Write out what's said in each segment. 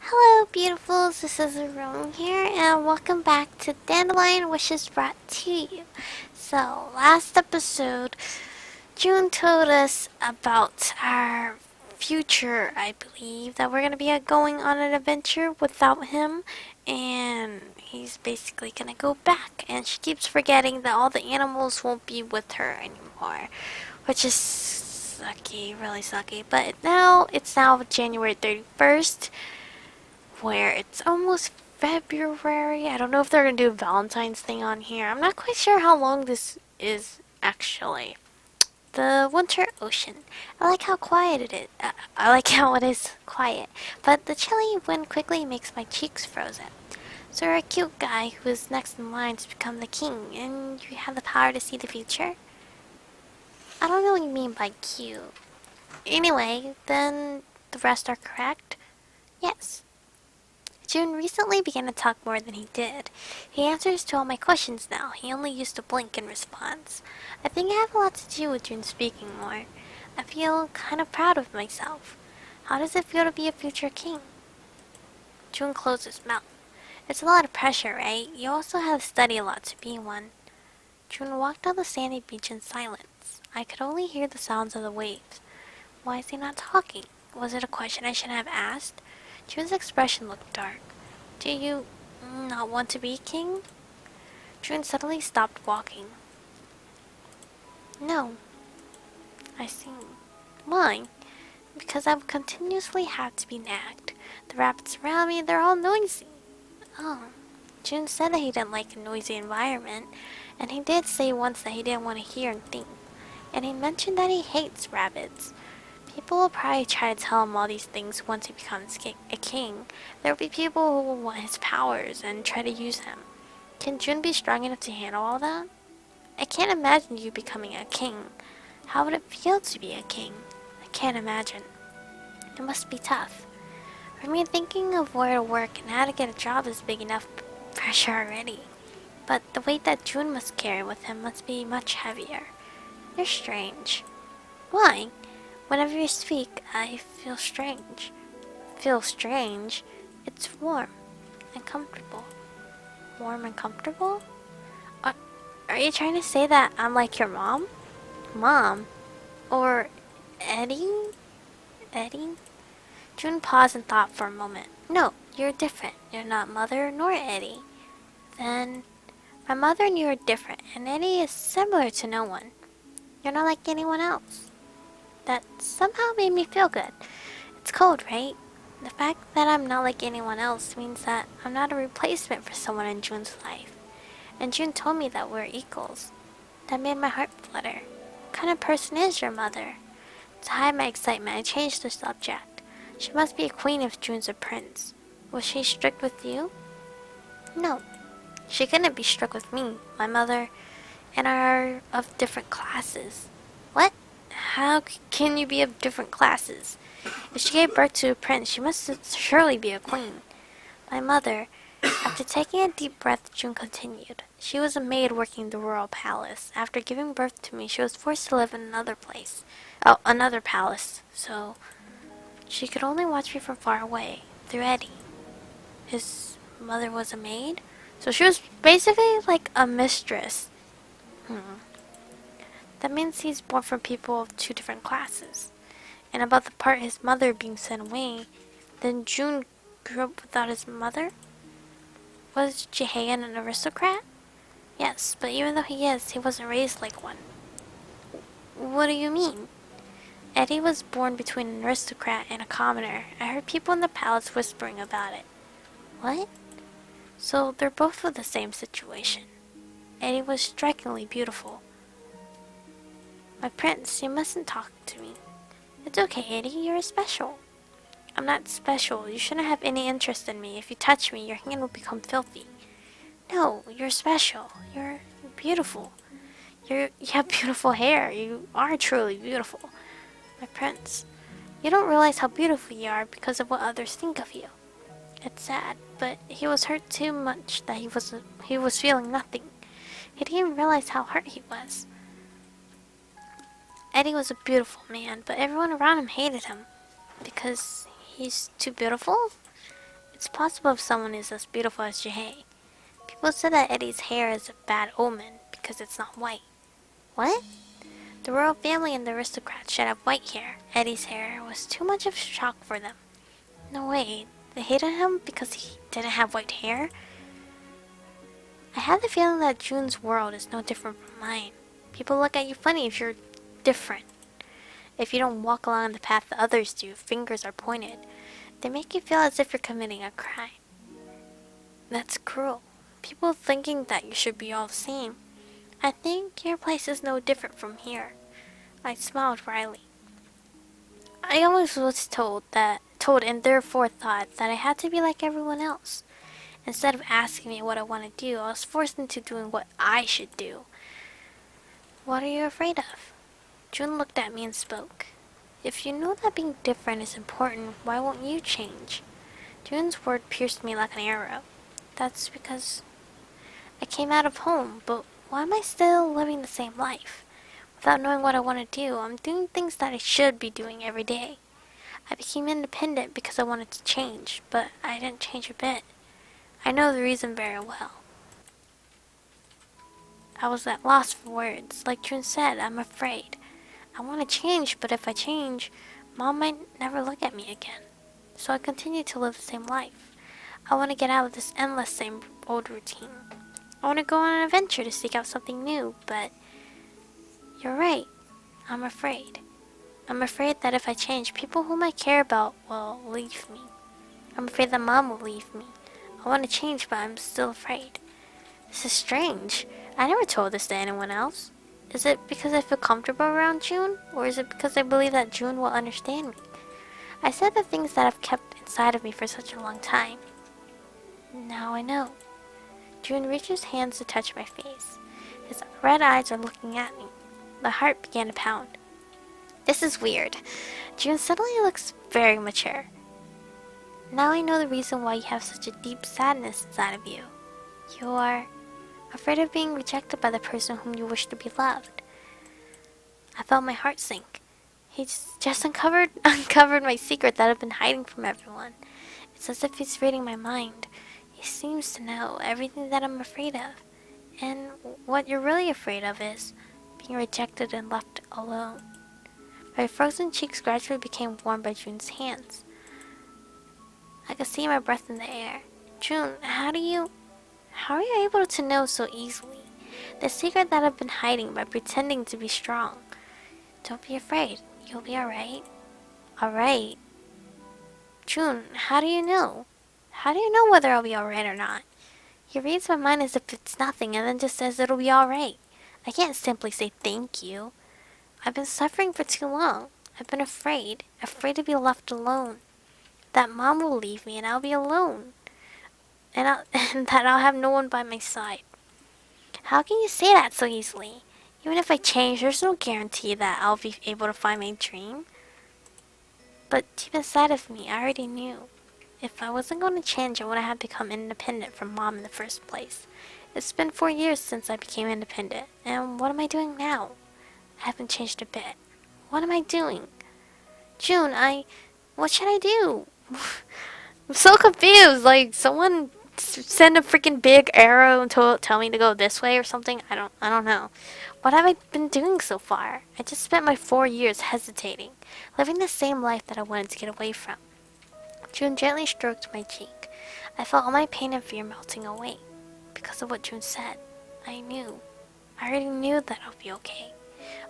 Hello, beautifuls. This is Aromie here, and welcome back to Dandelion, which is brought to you. So, last episode, June told us about our future. I believe that we're gonna be going on an adventure without him, and he's basically gonna go back. And she keeps forgetting that all the animals won't be with her anymore, which is sucky, really sucky. But it's now January 31st, where it's almost February. I don't know if they're gonna do a Valentine's thing on here. I'm not quite sure how long this is actually. The winter ocean. I like how quiet it is. I like how it is quiet, but the chilly wind quickly makes my cheeks frozen. So you're a cute guy who is next in line to become the king, and you have the power to see the future? I don't know what you mean by cute. Anyway, then the rest are correct? Yes. June recently began to talk more than he did. He answers to all my questions now. He only used to blink in response. I think I have a lot to do with June speaking more. I feel kind of proud of myself. How does it feel to be a future king? June closed his mouth. It's a lot of pressure, right? You also have to study a lot to be one. June walked on the sandy beach in silence. I could only hear the sounds of the waves. Why is he not talking? Was it a question I should have asked? June's expression looked dark. Do you not want to be king? June suddenly stopped walking. No, I see. Why? Because I would continuously have to be nagged. The rabbits around me, they're all noisy. Oh, June said that he didn't like a noisy environment, and he did say once that he didn't want to hear and think. And he mentioned that he hates rabbits. People will probably try to tell him all these things once he becomes a king. There will be people who will want his powers and try to use him. Can June be strong enough to handle all that? I can't imagine you becoming a king. How would it feel to be a king? I can't imagine. It must be tough. For me, thinking of where to work and how to get a job is big enough pressure already. But the weight that June must carry with him must be much heavier. You're strange. Why? Whenever you speak, I feel strange. Feel strange? It's warm and comfortable. Warm and comfortable? Are, are you trying to say that I'm like your mom? Mom? Or Eddie? Eddie? June paused and thought for a moment. No, you're different. You're not Mother nor Eddie. Then, my mother and you are different, and Eddie is similar to no one. You're not like anyone else. That somehow made me feel good. It's cold, right? The fact that I'm not like anyone else means that I'm not a replacement for someone in June's life. And June told me that we're equals. That made my heart flutter. What kind of person is your mother? To hide my excitement, I changed the subject. She must be a queen if June's a prince. Was she strict with you? No. She couldn't be strict with me. My mother and I are of different classes. What? How can you be of different classes? If she gave birth to a prince, she must surely be a queen. My mother, after taking a deep breath, June continued. She was a maid working the royal palace. After giving birth to me, she was forced to live in another place. Oh, another palace. So, she could only watch me from far away, through Eddie. His mother was a maid? So she was basically like a mistress. That means he's born from people of two different classes. And about the part his mother being sent away, then June grew up without his mother? Was Jahan an aristocrat? Yes, but even though he is, he wasn't raised like one. What do you mean? Eddie was born between an aristocrat and a commoner. I heard people in the palace whispering about it. What? So they're both in the same situation. Eddie was strikingly beautiful. My prince, you mustn't talk to me. It's okay, Eddie, you're special. I'm not special. You shouldn't have any interest in me. If you touch me, your hand will become filthy. No, you're special. You're beautiful. You have beautiful hair. You are truly beautiful. My prince, you don't realize how beautiful you are because of what others think of you. It's sad, but he was hurt too much that he was feeling nothing. He didn't realize how hurt he was. Eddie was a beautiful man, but everyone around him hated him because he's too beautiful. It's possible if someone is as beautiful as Jae. People said that Eddie's hair is a bad omen because it's not white. What? The royal family and the aristocrats should have white hair. Eddie's hair was too much of a shock for them. No way. They hated him because he didn't have white hair? I have the feeling that June's world is no different from mine. People look at you funny if you're different. If you don't walk along the path that others do, fingers are pointed. They make you feel as if you're committing a crime. That's cruel. People thinking that you should be all the same. I think your place is no different from here. I smiled wryly. I always was told and therefore thought that I had to be like everyone else. Instead of asking me what I want to do, I was forced into doing what I should do. What are you afraid of? June looked at me and spoke. If you know that being different is important, why won't you change? June's word pierced me like an arrow. That's because I came out of home, but why am I still living the same life? Without knowing what I want to do, I'm doing things that I should be doing every day. I became independent because I wanted to change, but I didn't change a bit. I know the reason very well. I was at loss for words. Like June said, I'm afraid. I want to change, but if I change, Mom might never look at me again. So I continue to live the same life. I want to get out of this endless same old routine. I want to go on an adventure to seek out something new, but you're right. I'm afraid. I'm afraid that if I change, people whom I care about will leave me. I'm afraid that Mom will leave me. I want to change, but I'm still afraid. This is strange. I never told this to anyone else. Is it because I feel comfortable around June, or is it because I believe that June will understand me? I said the things that I've kept inside of me for such a long time. Now I know. June reached his hands to touch my face. His red eyes are looking at me. My heart began to pound. This is weird. June suddenly looks very mature. Now I know the reason why you have such a deep sadness inside of you. You are afraid of being rejected by the person whom you wish to be loved. I felt my heart sink. He's just uncovered my secret that I've been hiding from everyone. It's as if he's reading my mind. He seems to know everything that I'm afraid of. And what you're really afraid of is being rejected and left alone. My frozen cheeks gradually became warm by June's hands. I could see my breath in the air. June, how are you able to know so easily? The secret that I've been hiding by pretending to be strong. Don't be afraid. You'll be alright. Alright? June, how do you know? How do you know whether I'll be alright or not? He reads my mind as if it's nothing and then just says it'll be alright. I can't simply say thank you. I've been suffering for too long. I've been afraid to be left alone. That Mom will leave me and I'll be alone. And that I'll have no one by my side. How can you say that so easily? Even if I change, there's no guarantee that I'll be able to find my dream. But deep inside of me, I already knew. If I wasn't going to change, I wouldn't have become independent from Mom in the first place. It's been 4 years since I became independent, and what am I doing now? I haven't changed a bit. What am I doing? June, what should I do? I'm so confused. Like, someone send a freaking big arrow and tell me to go this way or something. I don't know. What have I been doing so far? I just spent my 4 years hesitating, living the same life that I wanted to get away from. June gently stroked my cheek. I felt all my pain and fear melting away. Because of what June said, I already knew that I'll be okay.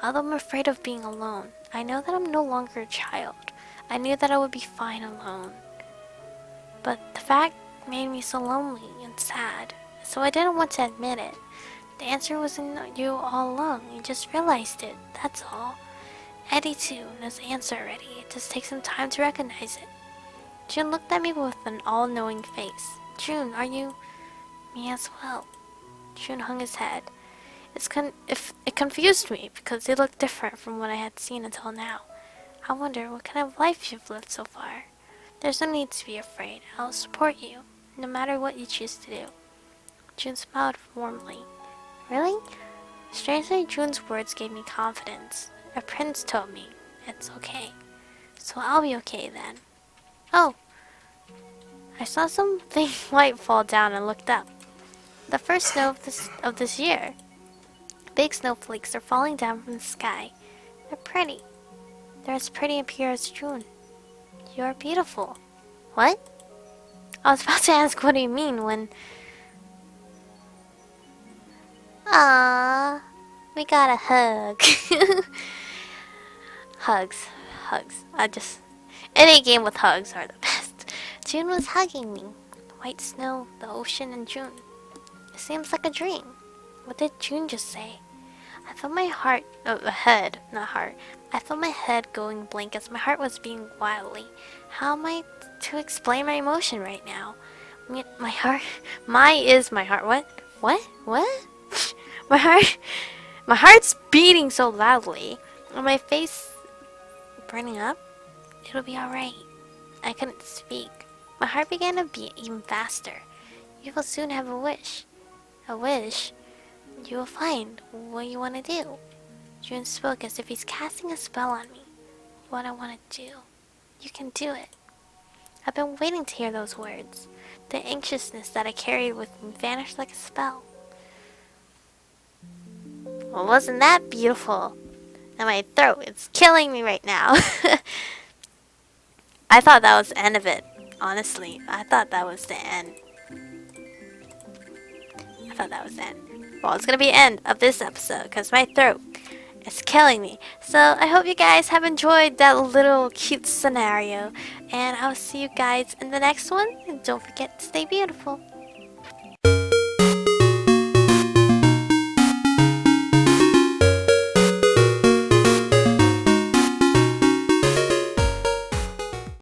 Although I'm afraid of being alone, I know that I'm no longer a child. I knew that I would be fine alone. But the fact made me so lonely and sad, so I didn't want to admit it. The answer was in you all along. You just realized it, that's all. Eddie too knows the answer already. It just takes some time to recognize it. June looked at me with an all-knowing face. June, are you... Me as well. June hung his head. It confused me because he looked different from what I had seen until now. I wonder what kind of life you've lived so far. There's no need to be afraid. I'll support you, no matter what you choose to do. June smiled warmly. Really? Strangely, June's words gave me confidence. A prince told me it's okay. So I'll be okay then. Oh, I saw something white fall down and looked up. The first snow of this year. Big snowflakes are falling down from the sky. They're pretty. They're as pretty and pure as June. You're beautiful. What? I was about to ask what do you mean when... Ah, we got a hug. Hugs. Hugs. Any game with hugs are the best. June was hugging me. The white snow, the ocean, and June. It seems like a dream. What did June just say? I felt my heart, head, not heart. I felt my head going blank as my heart was beating wildly. How am I to explain my emotion right now? My heart, is my heart. What? My heart's beating so loudly, and my face burning up. It'll be alright. I couldn't speak. My heart began to beat even faster. You will soon have a wish. A wish? You will find what you want to do. June spoke as if he's casting a spell on me. What I want to do. You can do it. I've been waiting to hear those words. The anxiousness that I carried with me vanished like a spell. Well, wasn't that beautiful? And my throat is killing me right now. I thought that was the end of it. Honestly, I thought that was the end. Well, it's gonna be the end of this episode because my throat is killing me. So I hope you guys have enjoyed that little cute scenario. And I'll see you guys in the next one. And don't forget to stay beautiful.